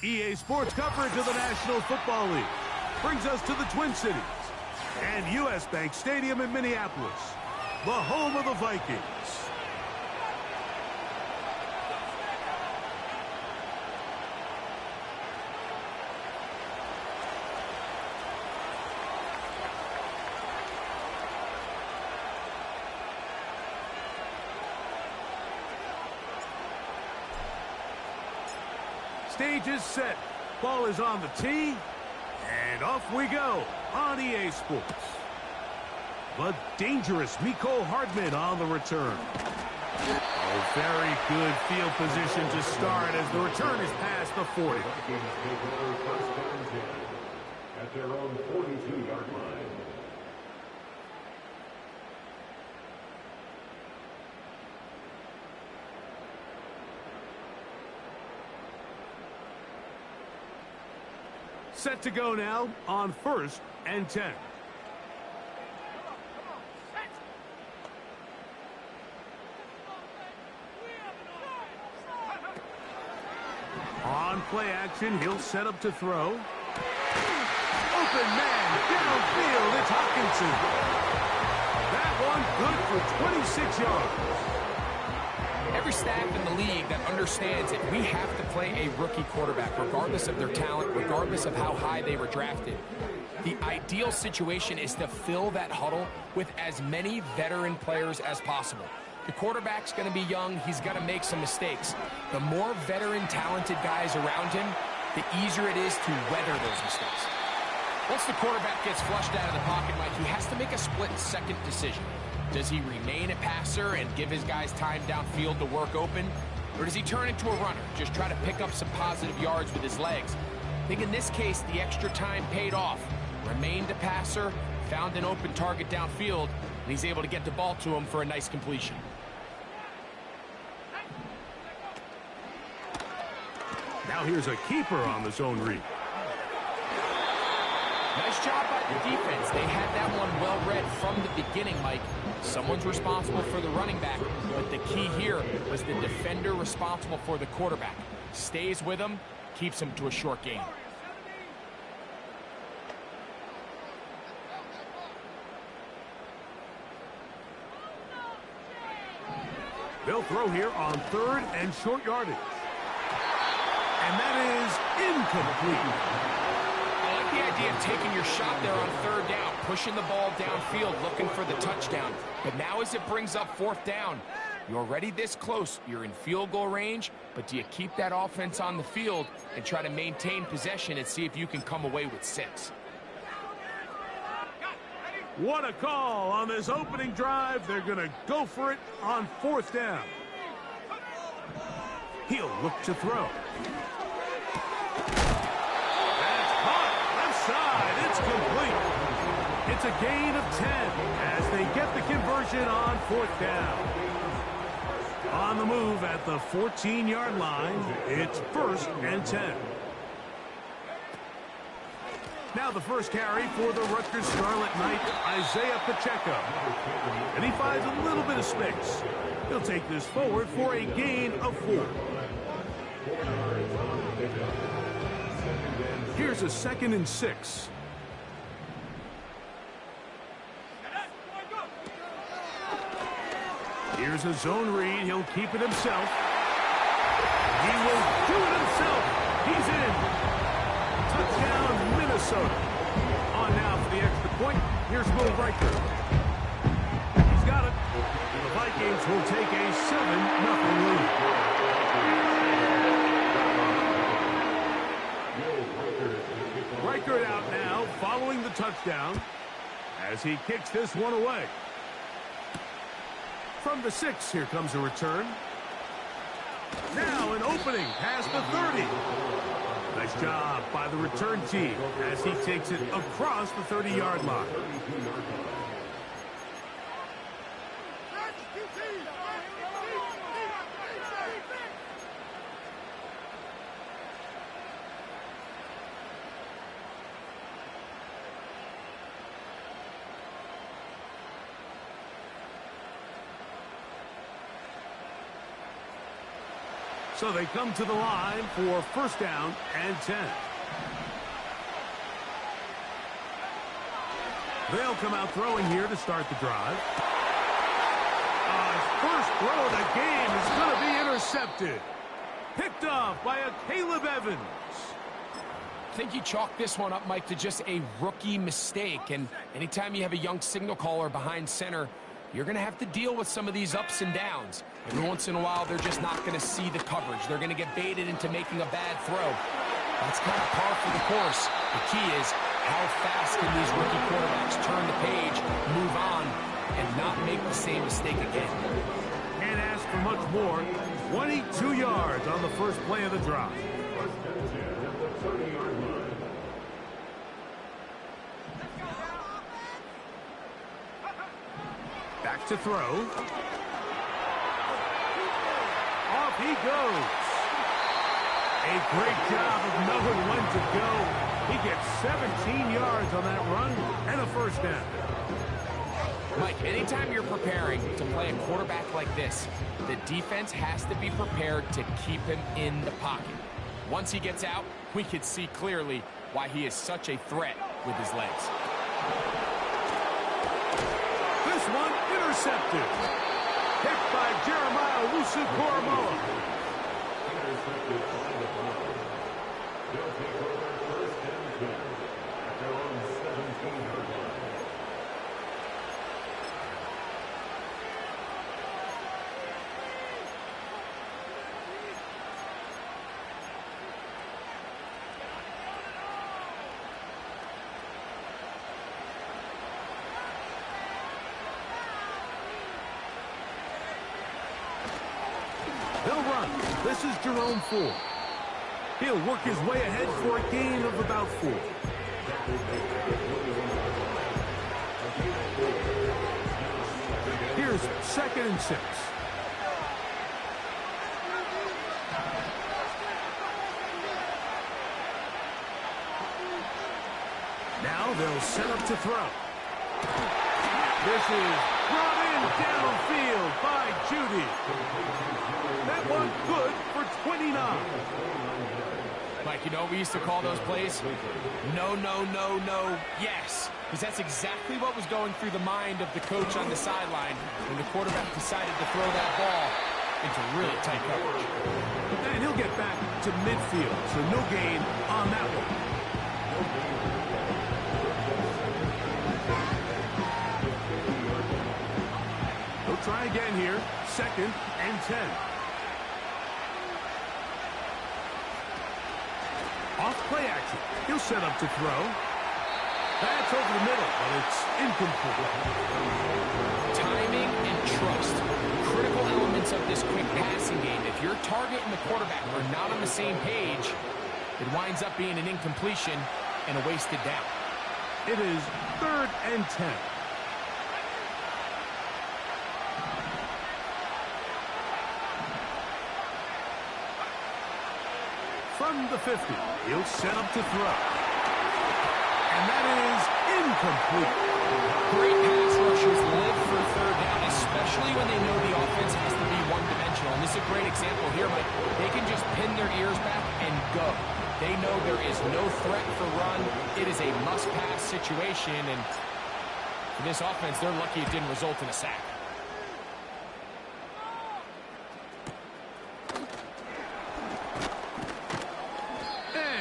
EA Sports coverage of the National Football League brings us to the Twin Cities and U.S. Bank Stadium in Minneapolis, the home of the Vikings. Stage is set. Ball is on the tee. And off we go on EA Sports. The dangerous Mecole Hardman on the return. Oh, very good field position to start as the return is past the 40. At their own 42-yard line. Set to go now on 1st and 10. On play action, he'll set up to throw. Open man, downfield, it's Hockenson. That one good for 26 yards. Every staff in the league that understands it, we have to play a rookie quarterback, regardless of their talent, regardless of how high they were drafted. The ideal situation is to fill that huddle with as many veteran players as possible. The quarterback's going to be young. He's going to make some mistakes. The more veteran, talented guys around him, the easier it is to weather those mistakes. Once the quarterback gets flushed out of the pocket, Mike, he has to make a split-second decision. Does he remain a passer and give his guys time downfield to work open? Or does he turn into a runner, just try to pick up some positive yards with his legs? I think in this case, the extra time paid off. Remained a passer, found an open target downfield, and he's able to get the ball to him for a nice completion. Now here's a keeper on the zone read. Nice job by the defense. They had that one well read from the beginning, Mike. Someone's responsible for the running back, but the key here was the defender responsible for the quarterback. Stays with him, keeps him to a short gain. They'll throw here on 3rd and short yardage. And that is incomplete. I like the idea of taking your shot there on 3rd down, pushing the ball downfield, looking for the touchdown. But now as it brings up 4th down, you're already this close. You're in field goal range, but do you keep that offense on the field and try to maintain possession and see if you can come away with 6? What a call on this opening drive. They're going to go for it on 4th down. He'll look to throw. That's caught. Left side. It's complete. It's a gain of 10 as they get the conversion on 4th down. On the move at the 14-yard line, it's 1st and 10. Now the first carry for the Rutgers Scarlet Knight, Isaiah Pacheco. And he finds a little bit of space. He'll take this forward for a gain of 4. Here's a 2nd and 6. Here's a zone read. He'll keep it himself. He will do it himself. He's in. Touchdown, Minnesota. On now for the extra point. Here's Will Riker. He's got it. The Vikings will take a 7-0 lead. Riker out now following the touchdown as he kicks this one away. From the 6, here comes a return. Now an opening past the 30. Nice job by the return team as he takes it across the 30-yard line. So they come to the line for first down and 10. They'll come out throwing here to start the drive. His first throw of the game is going to be intercepted. Picked off by a Caleb Evans. I think you chalk this one up, Mike, to just a rookie mistake. And anytime you have a young signal caller behind center, you're going to have to deal with some of these ups and downs. Every once in a while, they're just not going to see the coverage. They're going to get baited into making a bad throw. That's kind of par for the course. The key is how fast can these rookie quarterbacks turn the page, move on, and not make the same mistake again. Can't ask for much more. 22 yards on the first play of the drive. Back to throw. Off he goes. A great job of knowing when to go. He gets 17 yards on that run and a first down. Mike, anytime you're preparing to play a quarterback like this, the defense has to be prepared to keep him in the pocket. Once he gets out, we can see clearly why he is such a threat with his legs. This one intercepted. Picked by Jeremiah Wusu-Koromoa. Intercepted by the Browns. They'll take over first and 10 at their own 17-yard line. They'll run. This is Jerome Ford. He'll work his way ahead for a gain of about 4. Here's 2nd and 6. Now they'll set up to throw. This is brought in downfield by Judy. That one good for 29. Mike, you know what we used to call those plays? No, no, no, no, yes. Because that's exactly what was going through the mind of the coach on the sideline when the quarterback decided to throw that ball into really tight coverage. And he'll get back to midfield, so no gain on that one. He'll try again here. 2nd and 10. Off play action. He'll set up to throw. That's over the middle, but it's incomplete. Timing and trust. Critical elements of this quick passing game. If your target and the quarterback are not on the same page, it winds up being an incompletion and a wasted down. It is 3rd and 10. From the 50, he'll set up to throw. And that is incomplete. Great pass rushers live for 3rd down, especially when they know the offense has to be one-dimensional. And this is a great example here, but they can just pin their ears back and go. They know there is no threat for run. It is a must-pass situation, and for this offense, they're lucky it didn't result in a sack.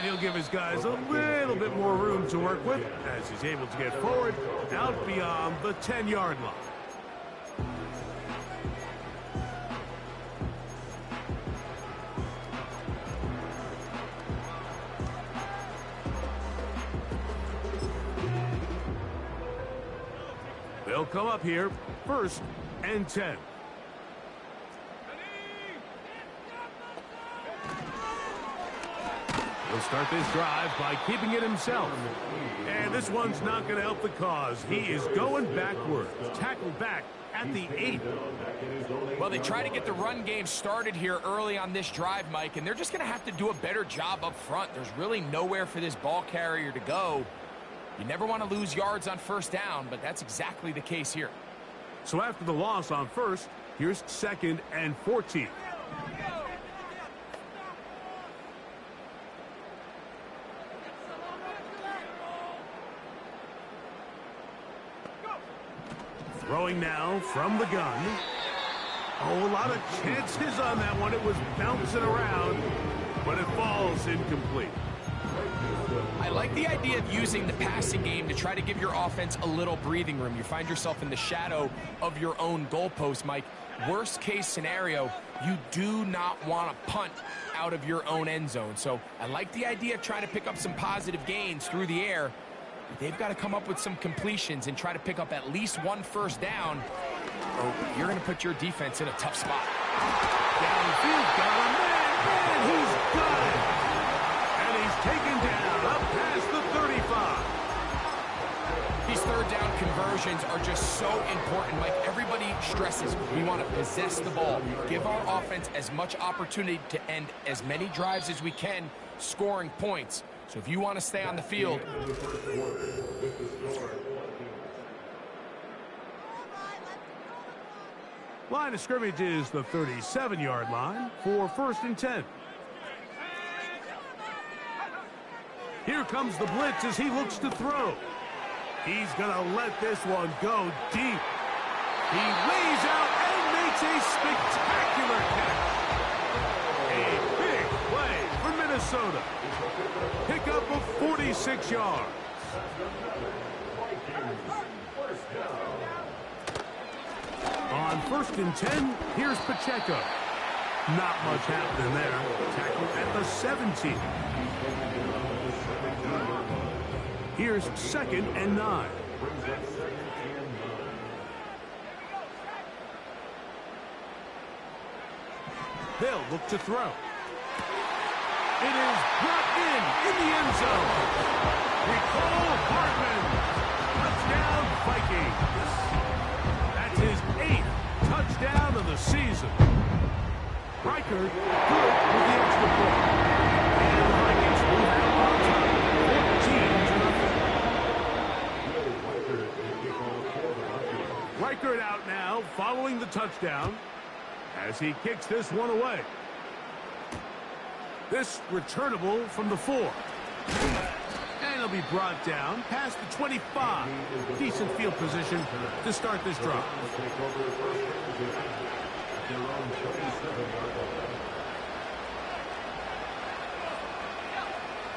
He'll give his guys a little bit more room to work with as he's able to get forward out beyond the 10-yard line. They'll come up here, 1st and 10. He'll start this drive by keeping it himself. And this one's not going to help the cause. He is going backwards. Tackled back at the 8. Well, they try to get the run game started here early on this drive, Mike, and they're just going to have to do a better job up front. There's really nowhere for this ball carrier to go. You never want to lose yards on 1st down, but that's exactly the case here. So after the loss on 1st, here's 2nd and 14. Throwing now from the gun. Oh, a lot of chances on that one. It was bouncing around, but it falls incomplete. I like the idea of using the passing game to try to give your offense a little breathing room. You find yourself in the shadow of your own goalpost, Mike. Worst case scenario, you do not want to punt out of your own end zone. So I like the idea of trying to pick up some positive gains through the air. But they've got to come up with some completions and try to pick up at least one first down, or you're going to put your defense in a tough spot. Downfield, got a man, he's got it. And he's taken down up past the 35. These third down conversions are just so important, Mike. Everybody stresses we want to possess the ball. Give our offense as much opportunity to end as many drives as we can, scoring points. So if you want to stay on the field, line of scrimmage is the 37-yard line for 1st and 10. Here comes the blitz as he looks to throw. He's going to let this one go deep. He lays out and makes a spectacular catch. A big play for Minnesota. Pick up of 46 yards. On 1st and 10, here's Pacheco. Not much happening there. Tackled at the 17. Here's 2nd and 9. They'll look to throw. It is brought in the end zone. Nicole Hartman. Touchdown, Vikings. That's his 8th touchdown of the season. Riker, good with the extra point. And the Vikings move out on top, 14-0. Riker out now, following the touchdown, as he kicks this one away. This returnable from the 4. And he'll be brought down past the 25. Decent field position to start this drive.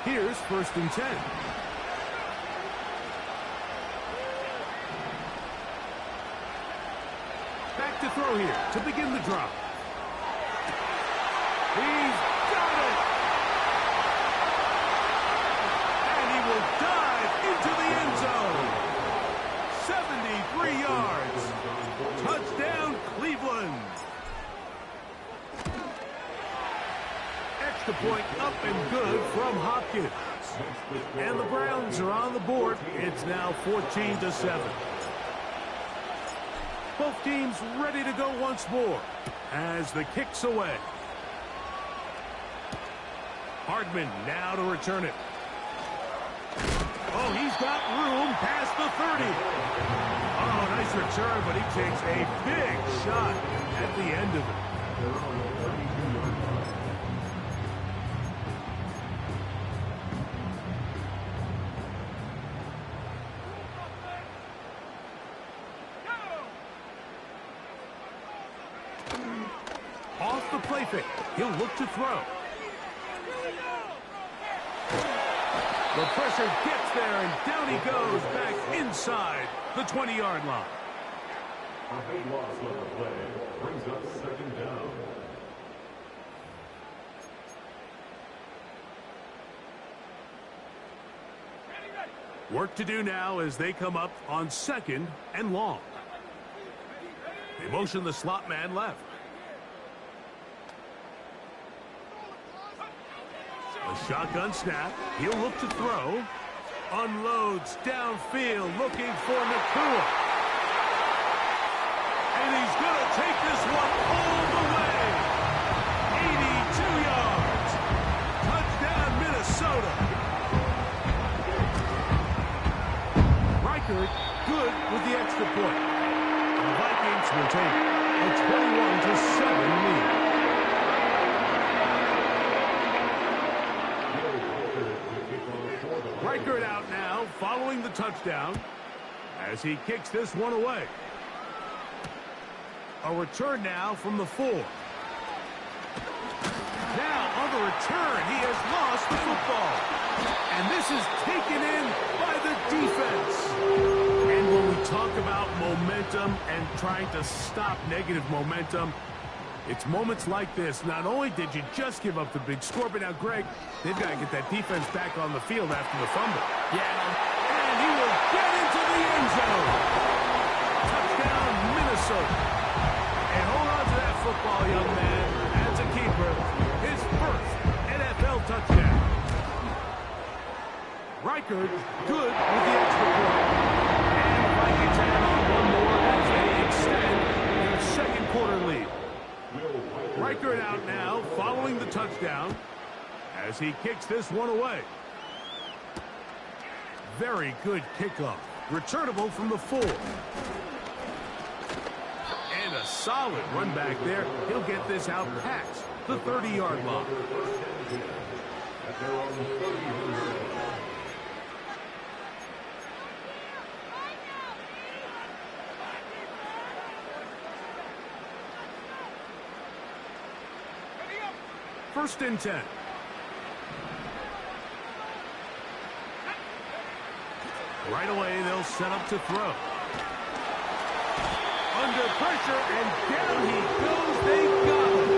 Here's 1st and 10. Back to throw here to begin the drive. He's got it! And he will dive into the end zone. 73 yards. Touchdown, Cleveland. Extra point up and good from Hopkins. And the Browns are on the board. It's now 14-7. Both teams ready to go once more as the kick's away. Hardman now to return it. Oh, he's got room past the 30. Oh, nice return, but he takes a big shot at the end of it. Off the play fake. He'll look to throw. The pressure gets there, and down he goes back inside the 20-yard line. A big loss on the play brings up 2nd down. Work to do now as they come up on 2nd and long. They motion the slot man left. A shotgun snap. He'll look to throw. Unloads downfield looking for Nakua. And he's going to take this one all the way. 82 yards. Touchdown, Minnesota. Riker good with the extra point. The Vikings will take a 21-7 lead. Riker out now, following the touchdown, as he kicks this one away. A return now from the 4. Now on the return, he has lost the football. And this is taken in by the defense. And when we talk about momentum and trying to stop negative momentum, it's moments like this. Not only did you just give up the big score, but now, Greg, they've got to get that defense back on the field after the fumble. Yeah. And he will get into the end zone. Touchdown, Minnesota. And hold on to that football, young man. As a keeper, his first NFL touchdown. Reichard, good with the extra point. And the Vikings add on one more as they extend their second quarter lead. Reichard out now, following the touchdown, as he kicks this one away. Very good kickoff. Returnable from the 4. And a solid run back there. He'll get this out past the 30-yard line. First and 10. Right away, they'll set up to throw. Under pressure, and down he goes. They got him.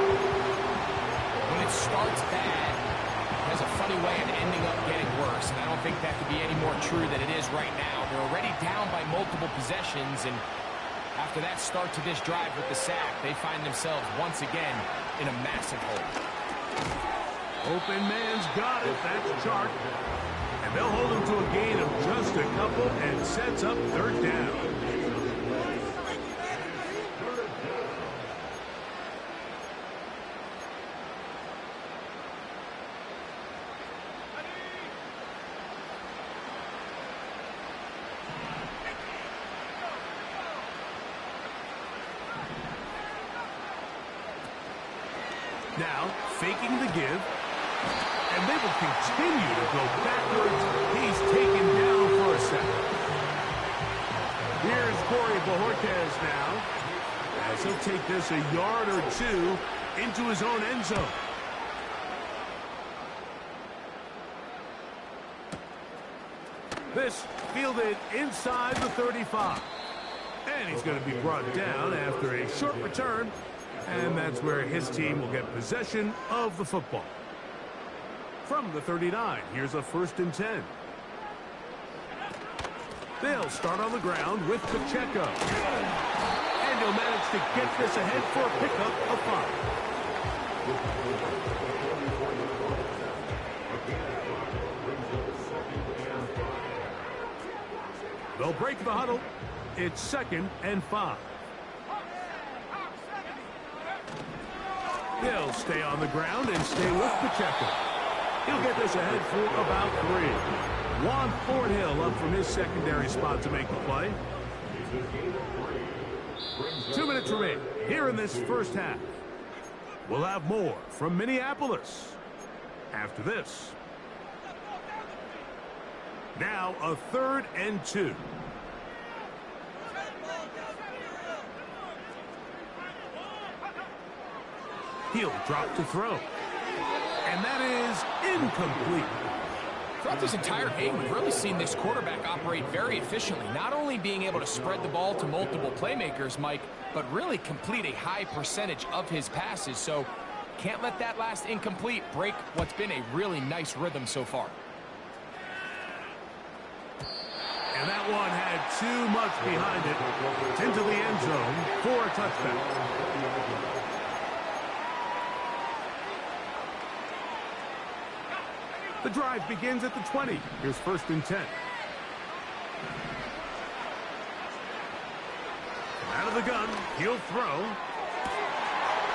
When it starts bad, it has a funny way of ending up getting worse. And I don't think that could be any more true than it is right now. They're already down by multiple possessions, and after that start to this drive with the sack, they find themselves once again in a massive hole. Open man's got it. That's Chark. And they'll hold him to a gain of just a couple and sets up third down. Now, faking the give. And they will continue to go backwards. He's taken down for a second. Here's Corey Bojorquez now, as he'll take this a yard or two into his own end zone. This fielded inside the 35. And he's going to be brought down after a short return. And that's where his team will get possession of the football. From the 39, here's a first and 10. They'll start on the ground with Pacheco. And he'll manage to get this ahead for a pickup of 5. They'll break the huddle. It's 2nd and 5. They'll stay on the ground and stay with Pacheco. He'll get this ahead for about 3. Juan Thornhill up from his secondary spot to make the play. 2 minutes remain here in this first half. We'll have more from Minneapolis after this. Now a 3rd and 2. He'll drop to throw. And that is incomplete. Throughout this entire game, we've really seen this quarterback operate very efficiently, not only being able to spread the ball to multiple playmakers, Mike, but really complete a high percentage of his passes. So can't let that last incomplete break what's been a really nice rhythm so far. And that one had too much behind it. Into the end zone for a touchdown. The drive begins at the 20. Here's 1st and 10. Out of the gun, he'll throw.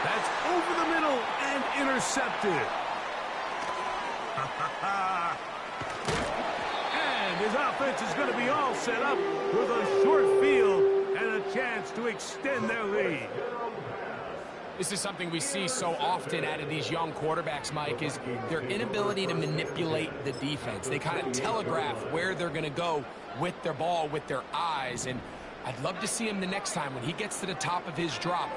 That's over the middle and intercepted. And his offense is going to be all set up with a short field and a chance to extend their lead. This is something we see so often out of these young quarterbacks, Mike, is their inability to manipulate the defense. They kind of telegraph where they're going to go with their ball, with their eyes, and I'd love to see him the next time when he gets to the top of his drop.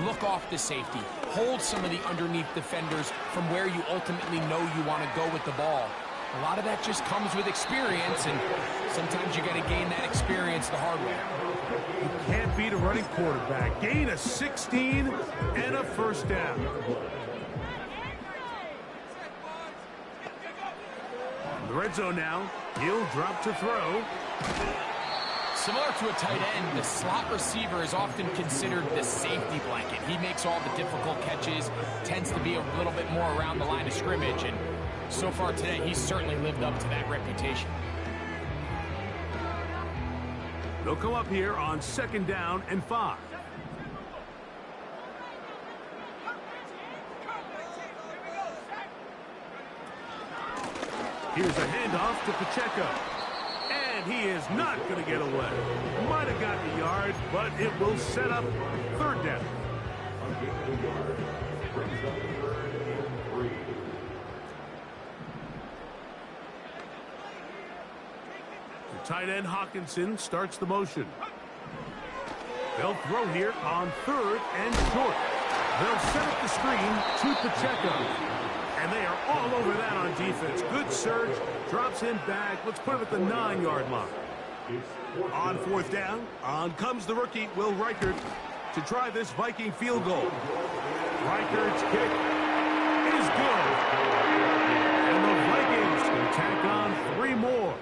Look off the safety. Hold some of the underneath defenders from where you ultimately know you want to go with the ball. A lot of that just comes with experience, and sometimes you got to gain that experience the hard way. You can't beat a running quarterback. Gain of 16 and a first down. In the red zone now. He'll drop to throw. Similar to a tight end, the slot receiver is often considered the safety blanket. He makes all the difficult catches, tends to be a little bit more around the line of scrimmage, and so far today, he's certainly lived up to that reputation. They'll come up here on 2nd down and 5. Here's a handoff to Pacheco. And he is not going to get away. Might have gotten a yard, but it will set up 3rd down. The tight end Hawkinson starts the motion. They'll throw here on 3rd and short. They'll set up the screen to Pacheco. And they are all over that on defense. Good surge, drops him back. Let's put him at the 9-yard line. On 4th down, on comes the rookie, Will Reichert, to try this Viking field goal. Reichert's kick is good. And the Vikings can tack on 3 more,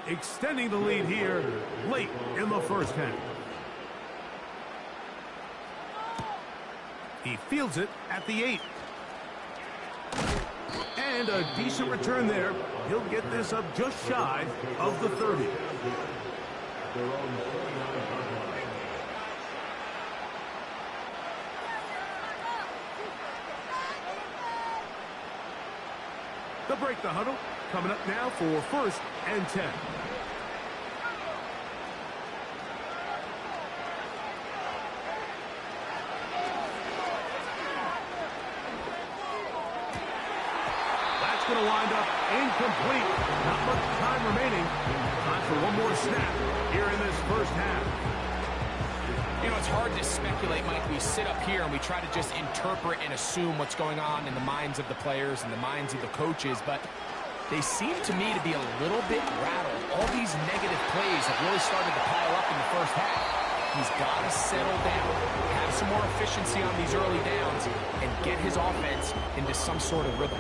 extending the lead here late in the first half. He fields it at the 8. And a decent return there. He'll get this up just shy of the 30. They'll break the huddle. Coming up now for 1st and 10. Going to wind up incomplete. Not much time remaining. Time for one more snap here in this first half. You know, it's hard to speculate, Mike. We sit up here and we try to just interpret and assume what's going on in the minds of the players and the minds of the coaches, but they seem to me to be a little bit rattled. All these negative plays have really started to pile up in the first half. He's got to settle down, have some more efficiency on these early downs, and get his offense into some sort of rhythm.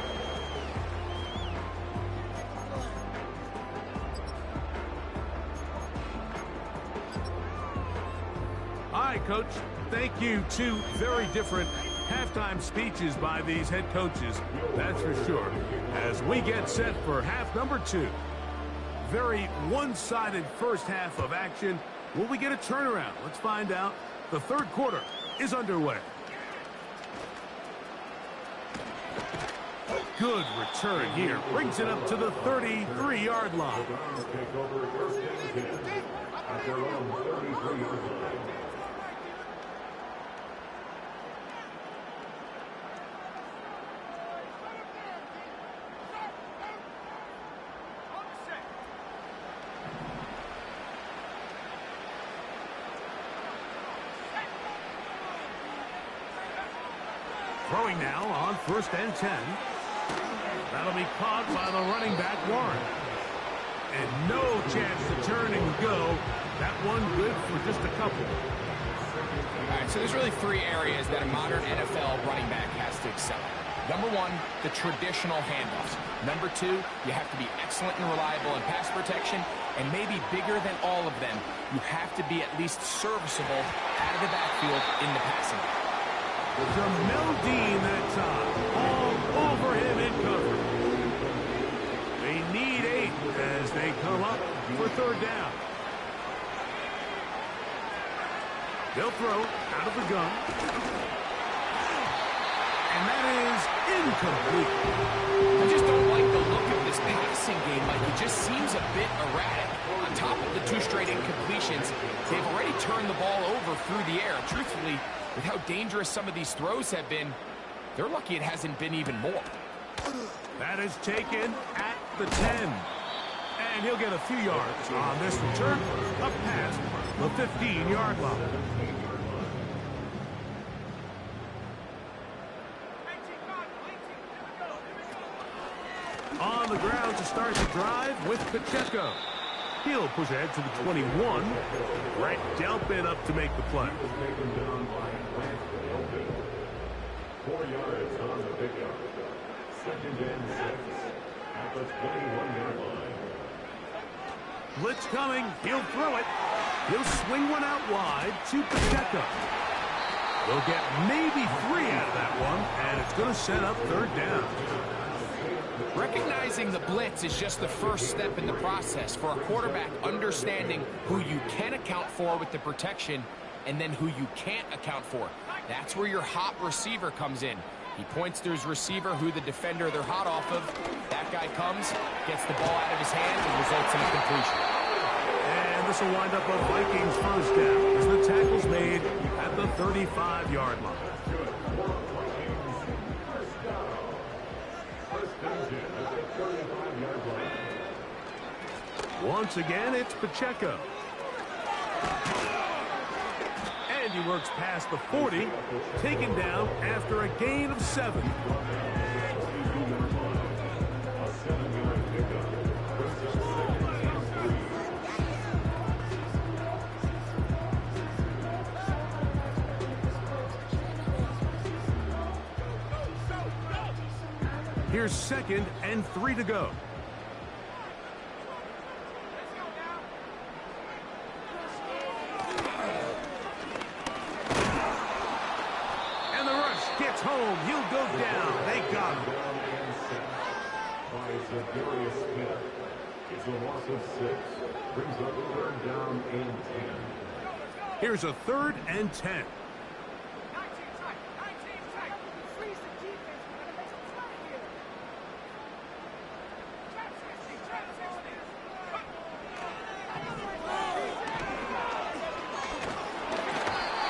All right, Coach. Thank you. 2 very different halftime speeches by these head coaches, that's for sure, as we get set for half number 2. Very one-sided first half of action. Will we get a turnaround? Let's find out. The 3rd quarter is underway. Good return here. Brings it up to the 33-yard line. Throwing now on 1st and 10. That'll be caught by the running back, Warren. And no chance to turn and go. That one good for just a couple. All right, so there's really 3 areas that a modern NFL running back has to excel at. Number 1, the traditional handoffs. Number 2, you have to be excellent and reliable in pass protection. And maybe bigger than all of them, you have to be at least serviceable out of the backfield in the passing game. Jamel Dean that time. All over him in cover. They need 8 as they come up for 3rd down. They'll throw out of the gun. And that is incomplete. I just don't like the look of this passing game. Like, it just seems a bit erratic. On top of the 2 straight incompletions, they've already turned the ball over through the air. Truthfully, with how dangerous some of these throws have been, they're lucky it hasn't been even more. That is taken at the 10. And he'll get a few yards on this return, up past the 15-yard line. On the ground to start the drive with Pacheco. He'll push ahead to the 21. Brett Delpin up to make the play. 4 yards on the pickup. 2nd and 6 at the 21-yard line. Blitz coming. He'll throw it. He'll swing one out wide to Pacheco. They'll get maybe 3 out of that one, and it's going to set up 3rd down. Recognizing the blitz is just the first step in the process for a quarterback understanding who you can account for with the protection and then who you can't account for. That's where your hot receiver comes in. He points to his receiver, who the defender they're hot off of. That guy comes, gets the ball out of his hands, and results in a completion. And this will wind up a Vikings 1st down as the tackle's made at the 35-yard line. Once again, it's Pacheco. And he works past the 40, taken down after a gain of 7. Here's 2nd and 3 to go. Home, he'll go down. They got him. It's a loss of 6. Brings up 3rd down and 10. Here's a 3rd and 10.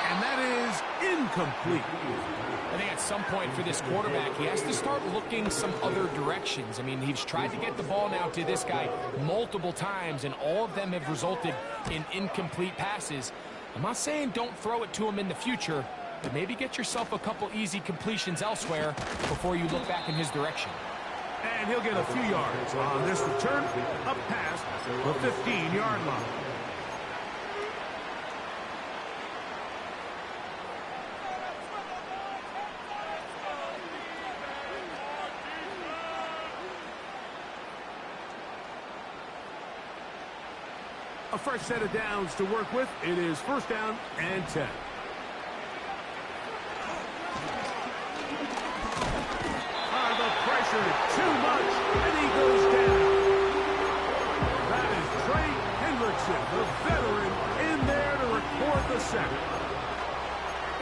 And that is incomplete. I think at some point for this quarterback, he has to start looking some other directions. I mean, he's tried to get the ball now to this guy multiple times, and all of them have resulted in incomplete passes. I'm not saying don't throw it to him in the future, but maybe get yourself a couple easy completions elsewhere before you look back in his direction. And he'll get a few yards on this return, up past the 15-yard line. A fresh set of downs to work with. It is 1st down and 10. The pressure too much, and he goes down. That is Trey Hendrickson, the veteran, in there to record the sack.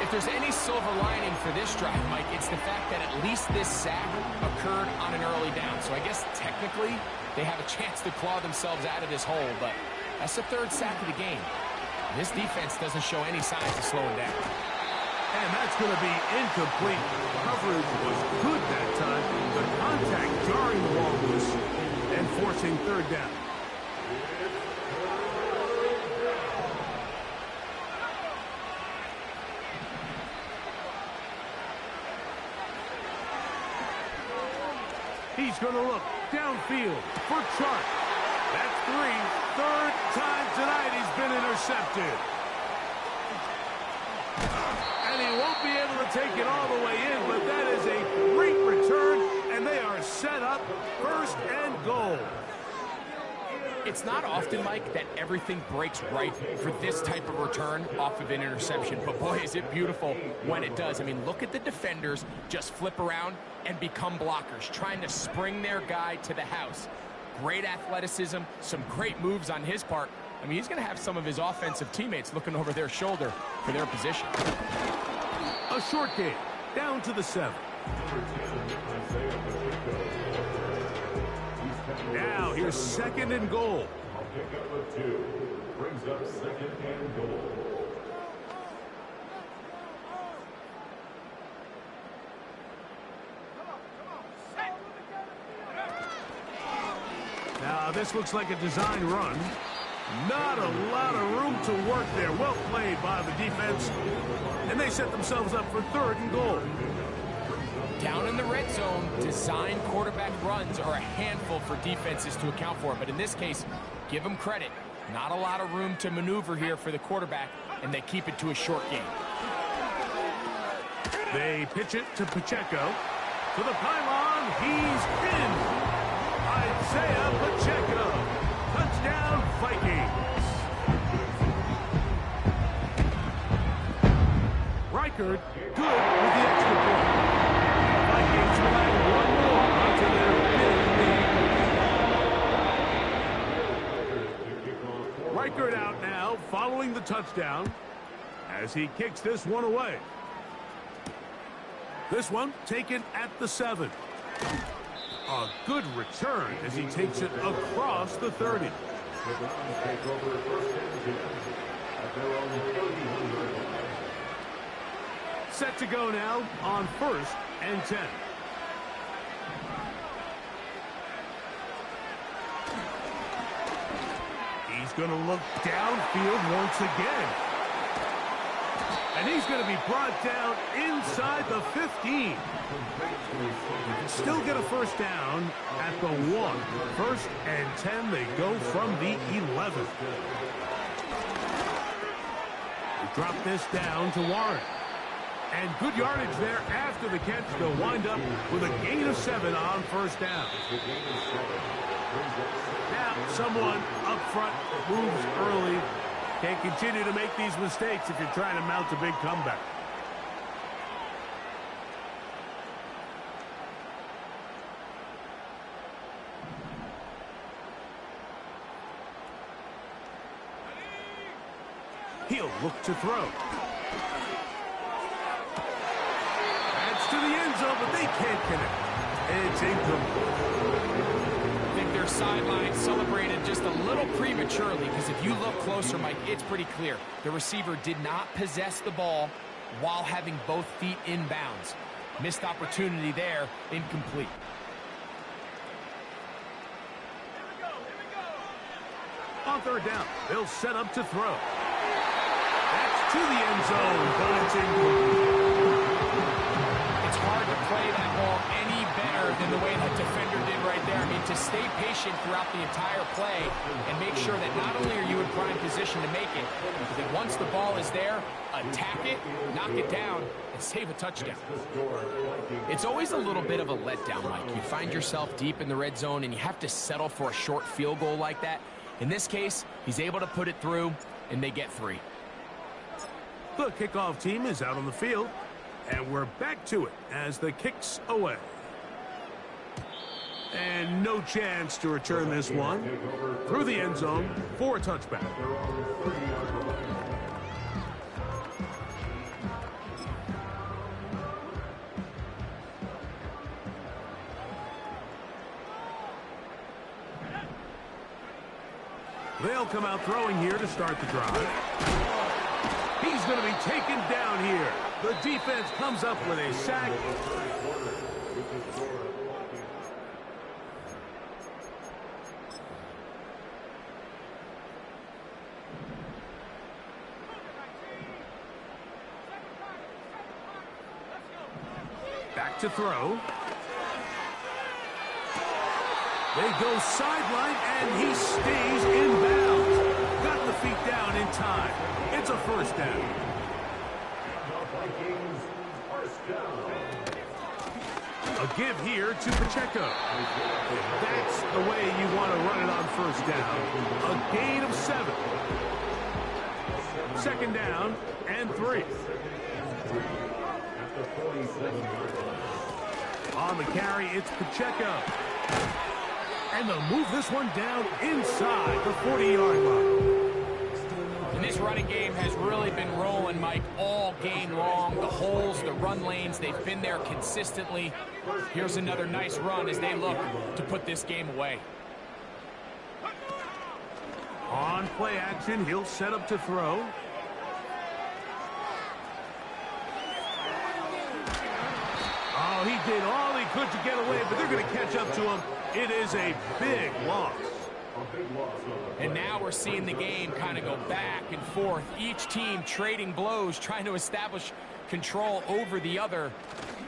If there's any silver lining for this drive, Mike, it's the fact that at least this sack occurred on an early down. So I guess technically they have a chance to claw themselves out of this hole, but that's the 3rd sack of the game. This defense doesn't show any signs of slowing down. And that's going to be incomplete. Coverage was good that time. The contact jarring the ball loose and forcing 3rd down. He's going to look downfield for Chark. That's 3. 3rd time tonight he's been intercepted. And he won't be able to take it all the way in, but that is a great return, and they are set up 1st and goal. It's not often, Mike, that everything breaks right for this type of return off of an interception. But, boy, is it beautiful when it does. I mean, look at the defenders just flip around and become blockers, trying to spring their guy to the house. Great athleticism, some great moves on his part. I mean, he's going to have some of his offensive teammates looking over their shoulder for their position. A short game, down to the 7. Now here's 2nd and goal. I'll pick up a 2. Brings up 2nd and goal. Now, this looks like a design run. Not a lot of room to work there. Well played by the defense. And they set themselves up for 3rd and goal. Down in the red zone, design quarterback runs are a handful for defenses to account for. But in this case, give them credit. Not a lot of room to maneuver here for the quarterback, and they keep it to a short game. They pitch it to Pacheco. To the pylon, he's in. Isaiah Pacheco. Touchdown, Vikings. Reichard, good with the extra point. Vikings will add one more onto their big lead. Reichard out now, following the touchdown, as he kicks this one away. This one taken at the 7. A good return as he takes it across the 30. The Browns take over 1st and 10 at their own 30-yard line. Set to go now on 1st and 10. He's going to look downfield once again. And he's going to be brought down inside the 15. Still get a 1st down at the 1. 1st and 10, they go from the 11. They drop this down to Warren. And good yardage there after the catch. They'll wind up with a gain of 7 on 1st down. Now, someone up front moves early. Can't continue to make these mistakes if you're trying to mount a big comeback. He'll look to throw. That's to the end zone, but they can't connect. It's incomplete. I think their sideline celebrated just a little prematurely, because if you look closer, Mike, it's pretty clear. The receiver did not possess the ball while having both feet in bounds. Missed opportunity there, incomplete. On 3rd down, they'll set up to throw. That's to the end zone, but it's incomplete. It's hard to play that ball any better than the way that defender did right there. I mean, to stay patient throughout the entire play and make sure that not only are you in prime position to make it, but that once the ball is there, attack it, knock it down, and save a touchdown. It's always a little bit of a letdown, Mike. You find yourself deep in the red zone and you have to settle for a short field goal like that. In this case, he's able to put it through, and they get 3. The kickoff team is out on the field, and we're back to it as the kick's away. And no chance to return this one through the end zone for a touchback. They'll come out throwing here to start the drive. He's going to be taken down here. The defense comes up with a sack. Back to throw. They go sideline, and he stays in bounds. Got the feet down in time. It's a 1st down. A give here to Pacheco. That's the way you want to run it on 1st down. A gain of 7. 2nd down and 3. On the carry, it's Pacheco. And they'll move this one down inside the 40-yard line. And this running game has really been rolling, Mike, all game long. The holes, the run lanes, they've been there consistently. Here's another nice run as they look to put this game away. On play action, he'll set up to throw. Oh, he did all he could to get away, but they're going to catch up to him. It is a big loss. A big loss on the play. And now we're seeing the game kind of go back and forth. Each team trading blows, trying to establish control over the other.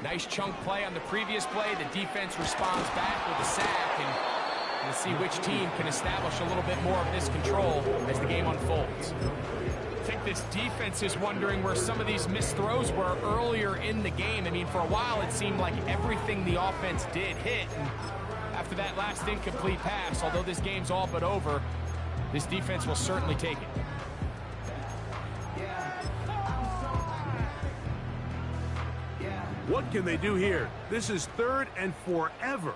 Nice chunk play on the previous play. The defense responds back with a sack, and we'll see which team can establish a little bit more of this control as the game unfolds. I think this defense is wondering where some of these missed throws were earlier in the game. I mean, for a while it seemed like everything the offense did hit. And after that last incomplete pass, although this game's all but over, this defense will certainly take it. What can they do here? This is 3rd and forever.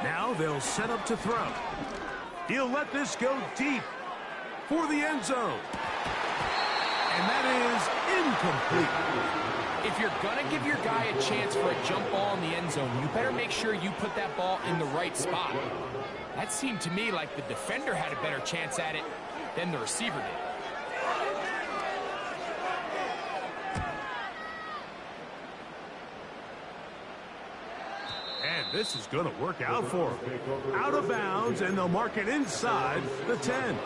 Now they'll set up to throw. He'll let this go deep for the end zone. And that is incomplete. If you're going to give your guy a chance for a jump ball in the end zone, you better make sure you put that ball in the right spot. That seemed to me like the defender had a better chance at it than the receiver did. And this is going to work out for him. Out of bounds, and they'll mark it inside the 10.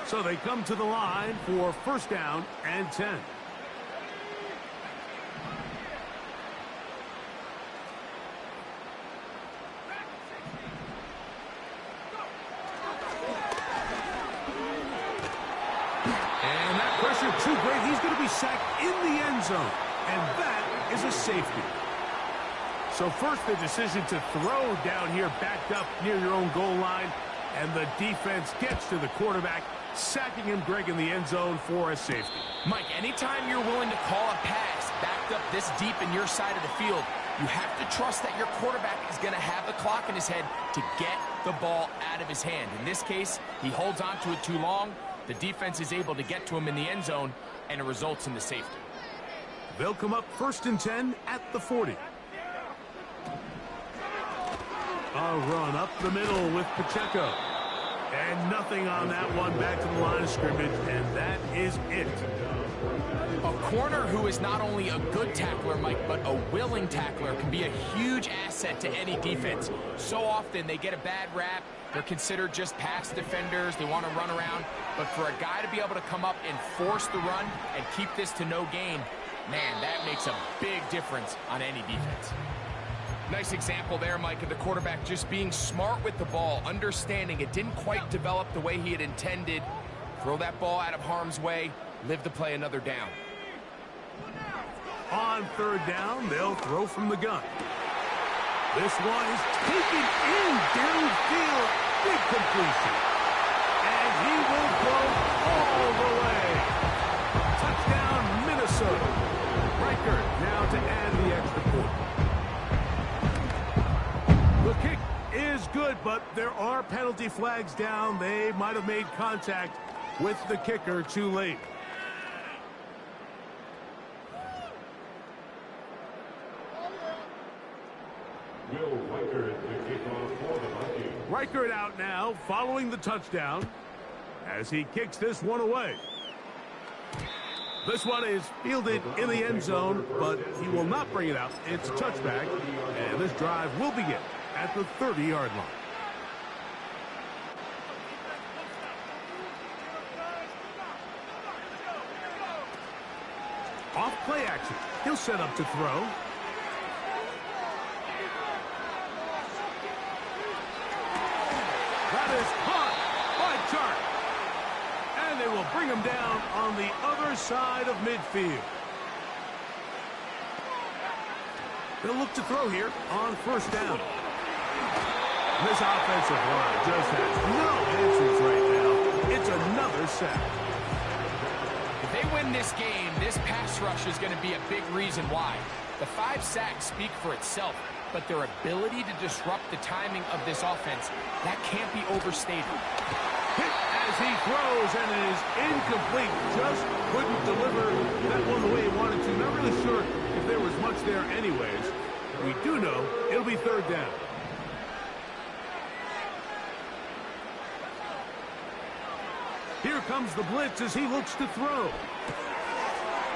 So they come to the line for 1st down and 10. And that pressure too great. He's going to be sacked in the end zone. And that is a safety. So first the decision to throw down here backed up near your own goal line. And the defense gets to the quarterback, sacking him, Greg, in the end zone for a safety. Mike, anytime you're willing to call a pass backed up this deep in your side of the field, you have to trust that your quarterback is going to have the clock in his head to get the ball out of his hand. In this case, he holds on to it too long. The defense is able to get to him in the end zone, and it results in the safety. They'll come up 1st and 10 at the 40. A run up the middle with Pacheco. And nothing on that one, back to the line of scrimmage, and that is it. A corner who is not only a good tackler, Mike, but a willing tackler can be a huge asset to any defense. So often they get a bad rap. They're considered just pass defenders. They want to run around. But for a guy to be able to come up and force the run and keep this to no gain, man, that makes a big difference on any defense. Nice example there, Mike, of the quarterback just being smart with the ball, understanding it didn't quite develop the way he had intended. Throw that ball out of harm's way, live to play another down. On 3rd down, they'll throw from the gun. This one is taken in downfield. Big completion. And he will go all the way. Touchdown, Minnesota. Riker now to add the extra point. The kick is good, but there are penalty flags down. They might have made contact with the kicker too late. Will Riker the kickoff for the Vikings. Reichert out now following the touchdown as he kicks this one away. This one is fielded in the end zone, but he will not bring it out. It's touchback, and this drive will begin at the 30-yard line. Off play action. He'll set up to throw. That is caught by Chark. And they will bring him down on the other side of midfield. They'll look to throw here on 1st down. This offensive line just has no answers right now. It's another sack. If they win this game, this pass rush is going to be a big reason why. The 5 sacks speak for itself, but their ability to disrupt the timing of this offense, that can't be overstated. Hit as he throws, and it is incomplete. Just couldn't deliver that one the way he wanted to. Not really sure if there was much there anyways. We do know it'll be third down. Here comes the blitz as he looks to throw.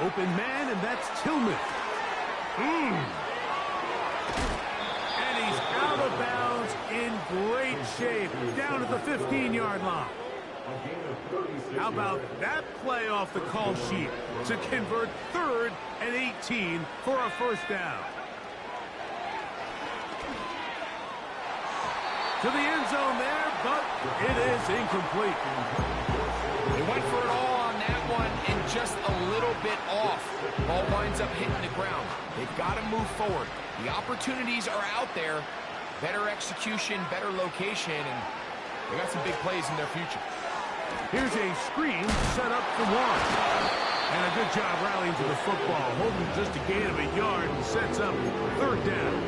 Open man, and that's Tillman. And he's out of bounds in great shape, down at the 15-yard line. How about that play off the call sheet to convert 3rd and 18 for a first down? To the end zone there, but it is incomplete. They went for it all on that one and just a little bit off. Ball winds up hitting the ground. They've got to move forward. The opportunities are out there. Better execution, better location, and they got some big plays in their future. Here's a screen set up for one. And a good job rallying to the football. Holding just a gain of a yard and sets up third down.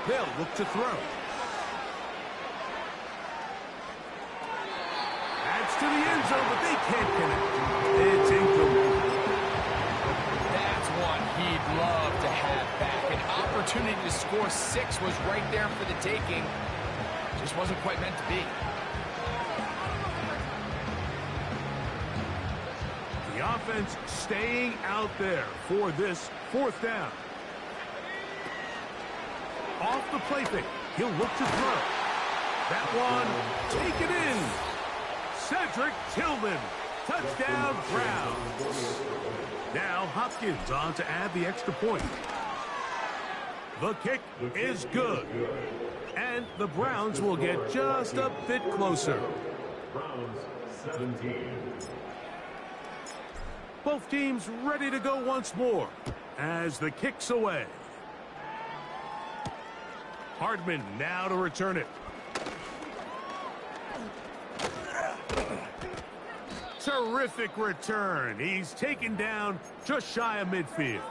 They'll look to throw. That's to the end zone, but they can't connect. It's incomplete. That's one he'd love to have back. An opportunity to score 6 was right there for the taking. Just wasn't quite meant to be. The offense staying out there for this fourth down. Off the play fake. He'll look to throw. That one taken in. Cedric Tillman. Touchdown, Browns. Now Hopkins on to add the extra point. The kick is good. And the Browns will get just a bit closer. Browns 17. Both teams ready to go once more as the kick's away. Hardman now to return it. Terrific return. He's taken down just shy of midfield.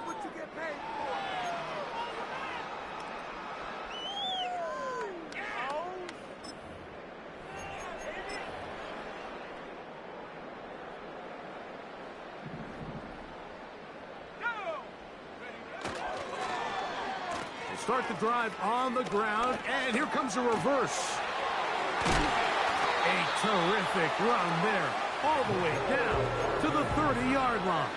Start the drive on the ground, and here comes a reverse. A terrific run there, all the way down to the 30-yard line.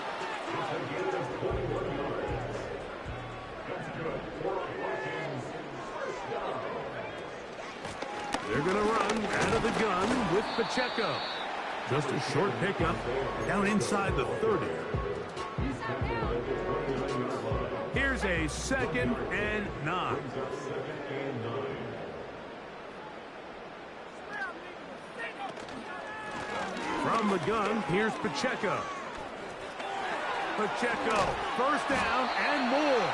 They're going to run out of the gun with Pacheco. Just a short pickup down inside the 30. Here's a 2nd and 9. From the gun, here's Pacheco. Pacheco, first down and more.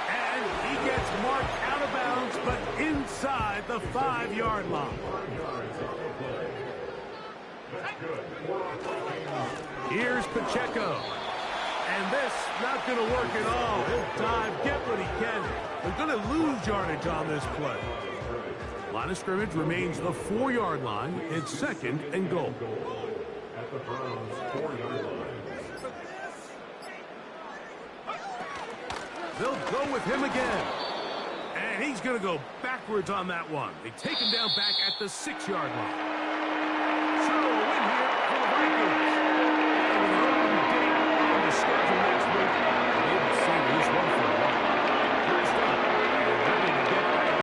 And he gets marked out of bounds, but inside the 5-yard line. Here's Pacheco. And this not going to work at all. He'll dive, get what he can. They're going to lose yardage on this play. Line of scrimmage remains the 4-yard line. It's 2nd and goal. At the Browns 4-yard line. They'll go with him again. And he's going to go backwards on that one. They take him down back at the 6-yard line. So a win here for the Vikings.